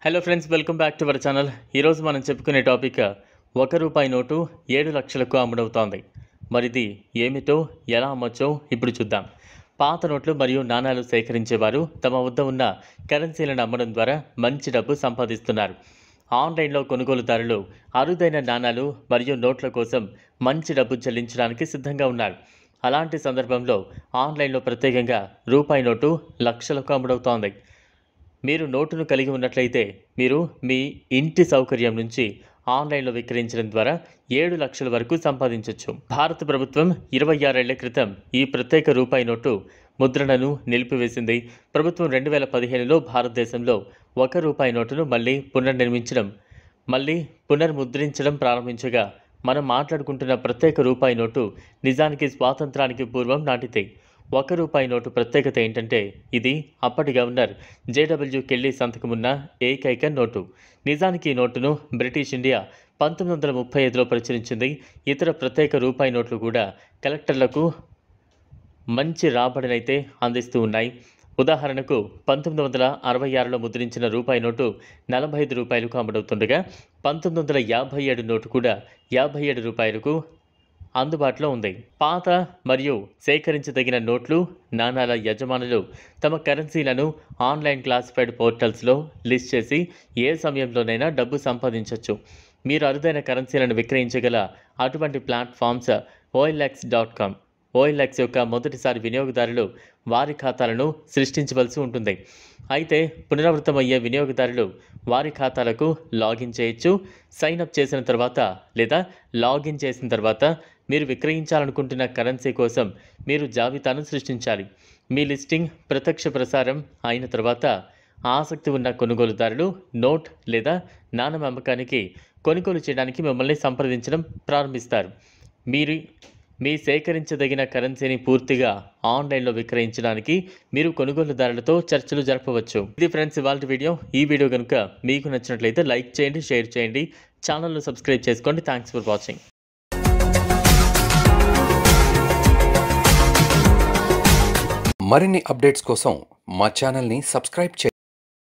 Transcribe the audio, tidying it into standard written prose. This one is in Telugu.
Hello friends, welcome back to our channel. ఈరోజు మనం చెప్పుకునే టాపిక్ ₹1 నోటు 7 లక్షలకు అమ్ముడవుతోంది. మరిది ఏమిటో, ఎలా అమ్మొచ్చో ఇప్పుడు చూద్దాం. పాత నోట్లు మరియు నాణాలు సేకరించేవారు తమ వద్ద ఉన్న కరెన్సీలను అమ్మడం ద్వారా మంచి డబ్బు సంపాదిస్తున్నారు. ఆన్లైన్లో కొనుగోలుదారులు అరుదైన నాణాలు మరియు నోట్ల కోసం మంచి డబ్బు చెల్లించడానికి సిద్ధంగా ఉన్నారు. అలాంటి సందర్భంలో ఆన్లైన్లో ప్రత్యేకంగా రూపాయి నోటు లక్షలకు అమ్ముడవుతోంది. మీరు నోటును కలిగి ఉన్నట్లయితే మీరు మీ ఇంటి సౌకర్యం నుంచి ఆన్లైన్లో విక్రయించడం ద్వారా 7 లక్షల వరకు సంపాదించవచ్చు. భారత ప్రభుత్వం 26 ఏళ్ల క్రితం ఈ ప్రత్యేక రూపాయి నోటు ముద్రణను నిలిపివేసింది. ప్రభుత్వం 2015లో భారతదేశంలో ₹1 నోటును మళ్ళీ పునర్ముద్రించడం ప్రారంభించగా, మనం మాట్లాడుకుంటున్న ప్రత్యేక రూపాయి నోటు నిజానికి స్వాతంత్రానికి పూర్వం నాటిదే. ₹1 నోటు ప్రత్యేకత ఏంటంటే, ఇది అప్పటి గవర్నర్ జేడబ్ల్యూ కెల్లీ సంతకమున్న ఏకైక నోటు. నిజానికి ఈ నోటును బ్రిటిష్ ఇండియా 1935లో ప్రచురించింది. ఇతర ప్రత్యేక రూపాయి నోట్లు కూడా కలెక్టర్లకు మంచి రాబడినైతే అందిస్తూ ఉన్నాయి. ఉదాహరణకు 1966లో ముద్రించిన రూపాయి నోటు ₹45కు అమ్ముడవుతుండగా, 1957 నోటు కూడా ₹57కు అందుబాటులో ఉంది. పాత మరియు సేకరించదగిన నోట్లు, నాణాల యజమానులు తమ కరెన్సీలను ఆన్లైన్ క్లాసిఫైడ్ పోర్టల్స్లో లిస్ట్ చేసి ఏ సమయంలోనైనా డబ్బు సంపాదించవచ్చు. మీరు అరుదైన కరెన్సీలను విక్రయించగల అటువంటి ప్లాట్ఫామ్స్ OLX.com. OLX యొక్క మొదటిసారి వినియోగదారులు వారి ఖాతాలను సృష్టించవలసి ఉంటుంది. అయితే పునరావృతమయ్యే వినియోగదారులు వారి ఖాతాలకు లాగిన్ చేయొచ్చు. సైన్అప్ చేసిన తర్వాత లేదా లాగిన్ చేసిన తర్వాత మీరు విక్రయించాలనుకుంటున్న కరెన్సీ కోసం మీరు జాబితాను సృష్టించాలి. మీ లిస్టింగ్ ప్రత్యక్ష ప్రసారం అయిన తర్వాత ఆసక్తి ఉన్న కొనుగోలుదారులు నోట్ లేదా నాణెం అమ్మకానికి కొనుగోలు చేయడానికి మిమ్మల్ని సంప్రదించడం ప్రారంభిస్తారు. మీ సేకరించదగిన కరెన్సీని పూర్తిగా ఆన్లైన్లో విక్రయించడానికి మీరు కొనుగోలుదారులతో చర్చలు జరపవచ్చు. ఇది ఫ్రెండ్స్ ఇవాల్టి వీడియో. ఈ వీడియో కనుక మీకు నచ్చినట్లయితే లైక్ చేయండి, షేర్ చేయండి, ఛానల్ను సబ్స్క్రైబ్ చేసుకోండి. Thanks for watching. మరిన్ని అప్డేట్స్ కోసం మా ఛానల్ని సబ్స్క్రైబ్ చేయండి.